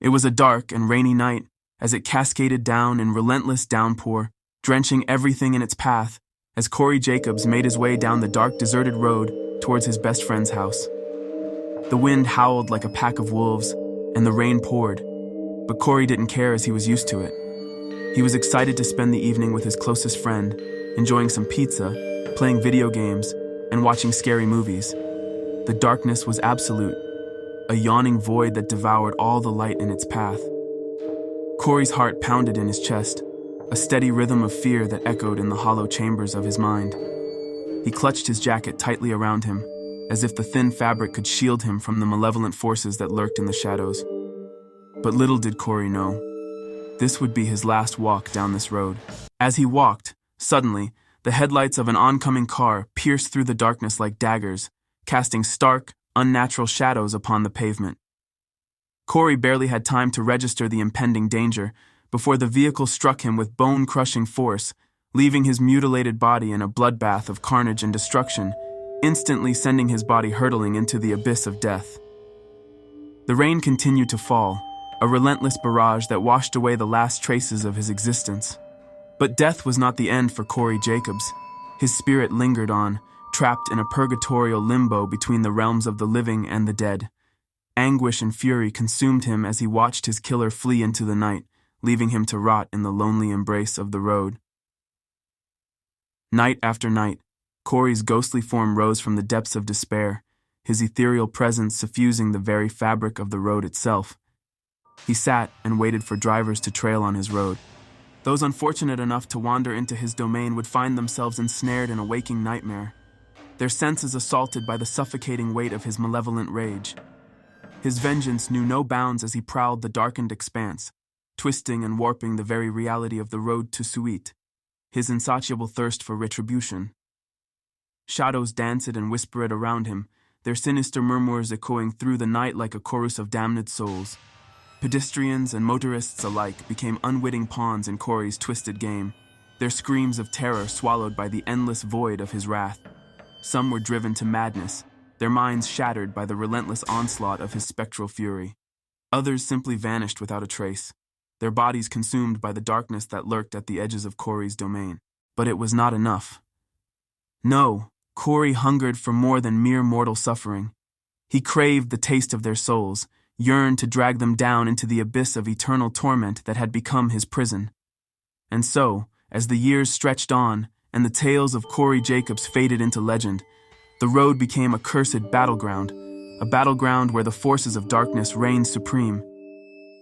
It was a dark and rainy night as it cascaded down in relentless downpour, drenching everything in its path as Corey Jacobs made his way down the dark, deserted road towards his best friend's house. The wind howled like a pack of wolves, and the rain poured, but Corey didn't care as he was used to it. He was excited to spend the evening with his closest friend, enjoying some pizza, playing video games, and watching scary movies. The darkness was absolute, a yawning void that devoured all the light in its path. Corey's heart pounded in his chest, a steady rhythm of fear that echoed in the hollow chambers of his mind. He clutched his jacket tightly around him, as if the thin fabric could shield him from the malevolent forces that lurked in the shadows. But little did Corey know, this would be his last walk down this road. As he walked, suddenly, the headlights of an oncoming car pierced through the darkness like daggers, casting stark, unnatural shadows upon the pavement. Corey barely had time to register the impending danger before the vehicle struck him with bone-crushing force, leaving his mutilated body in a bloodbath of carnage and destruction, instantly sending his body hurtling into the abyss of death. The rain continued to fall, a relentless barrage that washed away the last traces of his existence. But death was not the end for Corey Jacobs. His spirit lingered on, trapped in a purgatorial limbo between the realms of the living and the dead. Anguish and fury consumed him as he watched his killer flee into the night, leaving him to rot in the lonely embrace of the road. Night after night, Corey's ghostly form rose from the depths of despair, his ethereal presence suffusing the very fabric of the road itself. He sat and waited for drivers to trail on his road. Those unfortunate enough to wander into his domain would find themselves ensnared in a waking nightmare, their senses assaulted by the suffocating weight of his malevolent rage. His vengeance knew no bounds as he prowled the darkened expanse, twisting and warping the very reality of the road to Suit, his insatiable thirst for retribution. Shadows danced and whispered around him, their sinister murmurs echoing through the night like a chorus of damned souls. Pedestrians and motorists alike became unwitting pawns in Corey's twisted game, their screams of terror swallowed by the endless void of his wrath. Some were driven to madness, their minds shattered by the relentless onslaught of his spectral fury. Others simply vanished without a trace, their bodies consumed by the darkness that lurked at the edges of Corey's domain. But it was not enough. No, Corey hungered for more than mere mortal suffering. He craved the taste of their souls, yearned to drag them down into the abyss of eternal torment that had become his prison. And so, as the years stretched on, and the tales of Corey Jacobs faded into legend, the road became a cursed battleground, a battleground where the forces of darkness reigned supreme.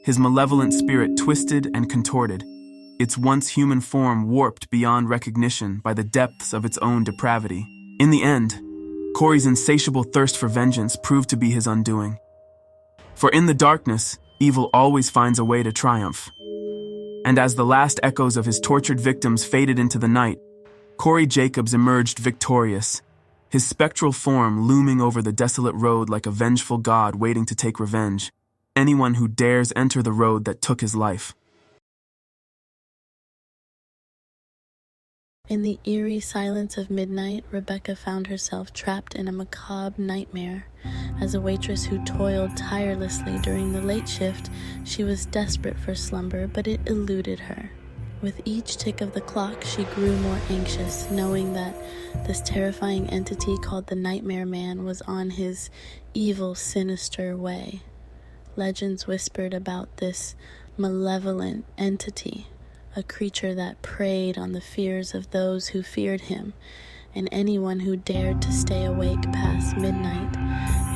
His malevolent spirit twisted and contorted, its once human form warped beyond recognition by the depths of its own depravity. In the end, Corey's insatiable thirst for vengeance proved to be his undoing. For in the darkness, evil always finds a way to triumph. And as the last echoes of his tortured victims faded into the night, Corey Jacobs emerged victorious, his spectral form looming over the desolate road like a vengeful god waiting to take revenge. Anyone who dares enter the road that took his life. In the eerie silence of midnight, Rebecca found herself trapped in a macabre nightmare. As a waitress who toiled tirelessly during the late shift, she was desperate for slumber, but it eluded her. With each tick of the clock, she grew more anxious, knowing that this terrifying entity called the Nightmare Man was on his evil, sinister way. Legends whispered about this malevolent entity, a creature that preyed on the fears of those who feared him, and anyone who dared to stay awake past midnight.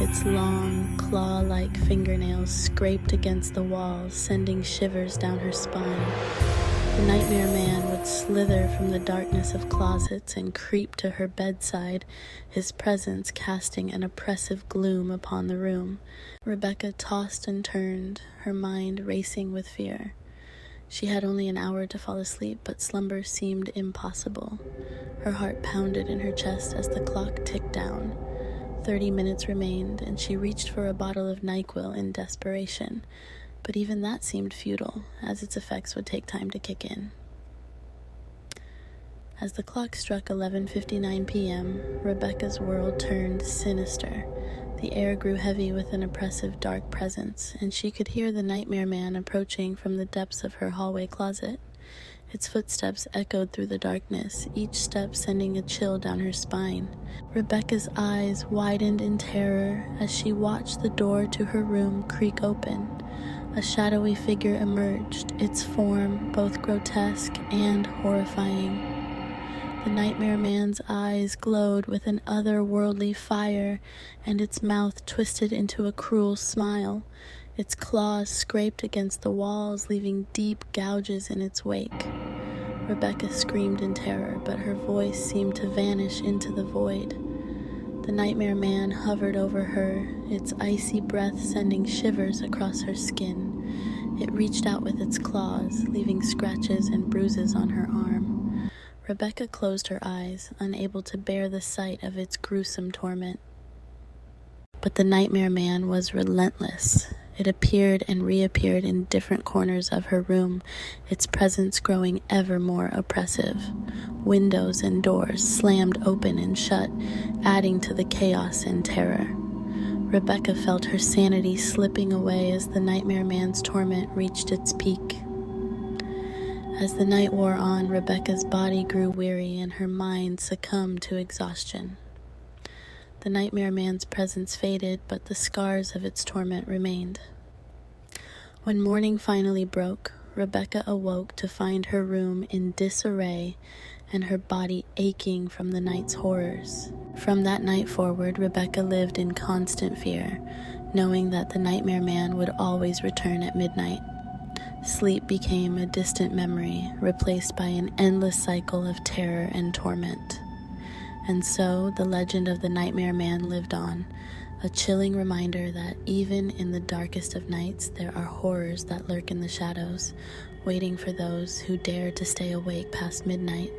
Its long, claw-like fingernails scraped against the walls, sending shivers down her spine. The Nightmare Man would slither from the darkness of closets and creep to her bedside, his presence casting an oppressive gloom upon the room. Rebecca tossed and turned, her mind racing with fear. She had only an hour to fall asleep, but slumber seemed impossible. Her heart pounded in her chest as the clock ticked down. 30 minutes remained, and she reached for a bottle of NyQuil in desperation. But even that seemed futile, as its effects would take time to kick in. As the clock struck 11:59 p.m., Rebecca's world turned sinister. The air grew heavy with an oppressive dark presence, and she could hear the nightmare man approaching from the depths of her hallway closet. Its footsteps echoed through the darkness, each step sending a chill down her spine. Rebecca's eyes widened in terror as she watched the door to her room creak open. A shadowy figure emerged, its form both grotesque and horrifying. The nightmare man's eyes glowed with an otherworldly fire, and its mouth twisted into a cruel smile. Its claws scraped against the walls, leaving deep gouges in its wake. Rebecca screamed in terror, but her voice seemed to vanish into the void. The nightmare man hovered over her, its icy breath sending shivers across her skin. It reached out with its claws, leaving scratches and bruises on her arm. Rebecca closed her eyes, unable to bear the sight of its gruesome torment. But the nightmare man was relentless. It appeared and reappeared in different corners of her room, its presence growing ever more oppressive. Windows and doors slammed open and shut, adding to the chaos and terror. Rebecca felt her sanity slipping away as the nightmare man's torment reached its peak. As the night wore on, Rebecca's body grew weary and her mind succumbed to exhaustion. The nightmare man's presence faded, but the scars of its torment remained. When morning finally broke, Rebecca awoke to find her room in disarray and her body aching from the night's horrors. From that night forward, Rebecca lived in constant fear, knowing that the nightmare man would always return at midnight. Sleep became a distant memory, replaced by an endless cycle of terror and torment. And so, the legend of the nightmare man lived on, a chilling reminder that even in the darkest of nights, there are horrors that lurk in the shadows, waiting for those who dare to stay awake past midnight.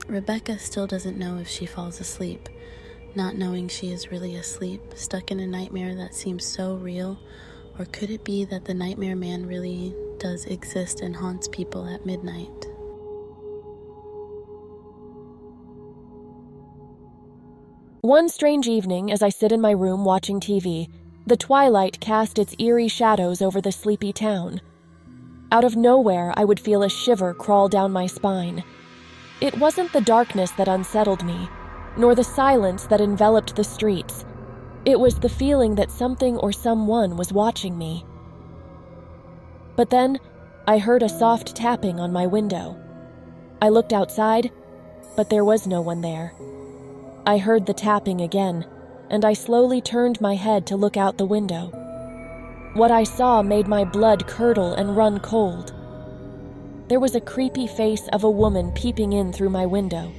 Rebecca still doesn't know if she falls asleep, not knowing she is really asleep, stuck in a nightmare that seems so real, or could it be that the nightmare man really does exist and haunts people at midnight? One strange evening, as I sit in my room watching TV, the twilight cast its eerie shadows over the sleepy town. Out of nowhere, I would feel a shiver crawl down my spine. It wasn't the darkness that unsettled me, nor the silence that enveloped the streets. It was the feeling that something or someone was watching me. But then, I heard a soft tapping on my window. I looked outside, but there was no one there. I heard the tapping again, and I slowly turned my head to look out the window. What I saw made my blood curdle and run cold. There was a creepy face of a woman peeping in through my window,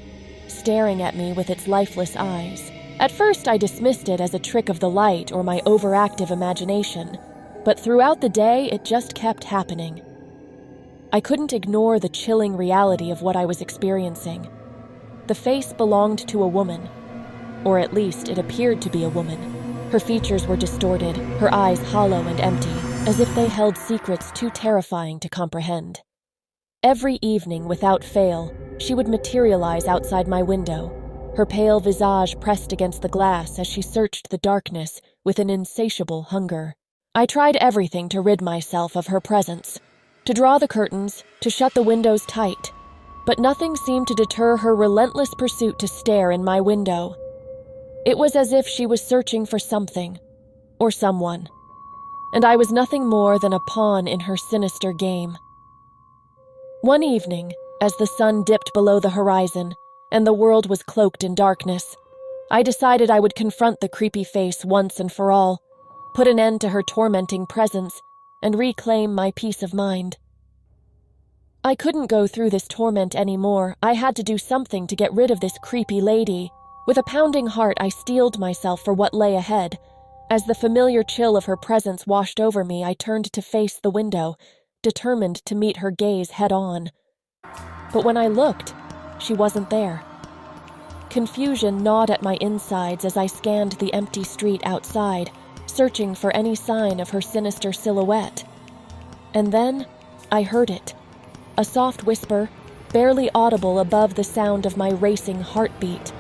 staring at me with its lifeless eyes. At first, I dismissed it as a trick of the light or my overactive imagination, but throughout the day, it just kept happening. I couldn't ignore the chilling reality of what I was experiencing. The face belonged to a woman, or at least it appeared to be a woman. Her features were distorted, her eyes hollow and empty, as if they held secrets too terrifying to comprehend. Every evening, without fail, she would materialize outside my window, her pale visage pressed against the glass as she searched the darkness with an insatiable hunger. I tried everything to rid myself of her presence, to draw the curtains, to shut the windows tight, but nothing seemed to deter her relentless pursuit to stare in my window. It was as if she was searching for something, or someone, and I was nothing more than a pawn in her sinister game. One evening, as the sun dipped below the horizon and the world was cloaked in darkness, I decided I would confront the creepy face once and for all, put an end to her tormenting presence, and reclaim my peace of mind. I couldn't go through this torment anymore. I had to do something to get rid of this creepy lady. With a pounding heart, I steeled myself for what lay ahead. As the familiar chill of her presence washed over me, I turned to face the window, determined to meet her gaze head-on. But when I looked, she wasn't there. Confusion gnawed at my insides as I scanned the empty street outside, searching for any sign of her sinister silhouette. And then, I heard it. A soft whisper, barely audible above the sound of my racing heartbeat.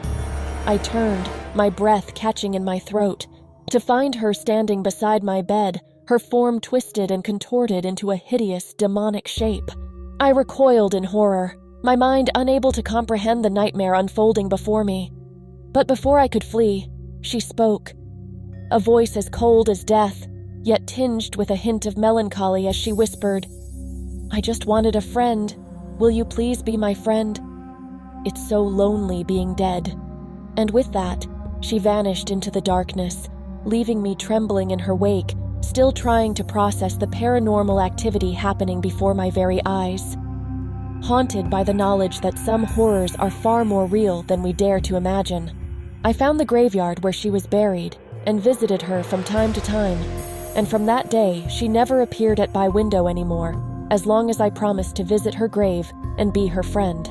I turned, my breath catching in my throat, to find her standing beside my bed, her form twisted and contorted into a hideous, demonic shape. I recoiled in horror, my mind unable to comprehend the nightmare unfolding before me. But before I could flee, she spoke. A voice as cold as death, yet tinged with a hint of melancholy as she whispered, "I just wanted a friend. Will you please be my friend? It's so lonely being dead." And with that, she vanished into the darkness, leaving me trembling in her wake, still trying to process the paranormal activity happening before my very eyes. Haunted by the knowledge that some horrors are far more real than we dare to imagine, I found the graveyard where she was buried and visited her from time to time, and from that day she never appeared at my window anymore, as long as I promised to visit her grave and be her friend.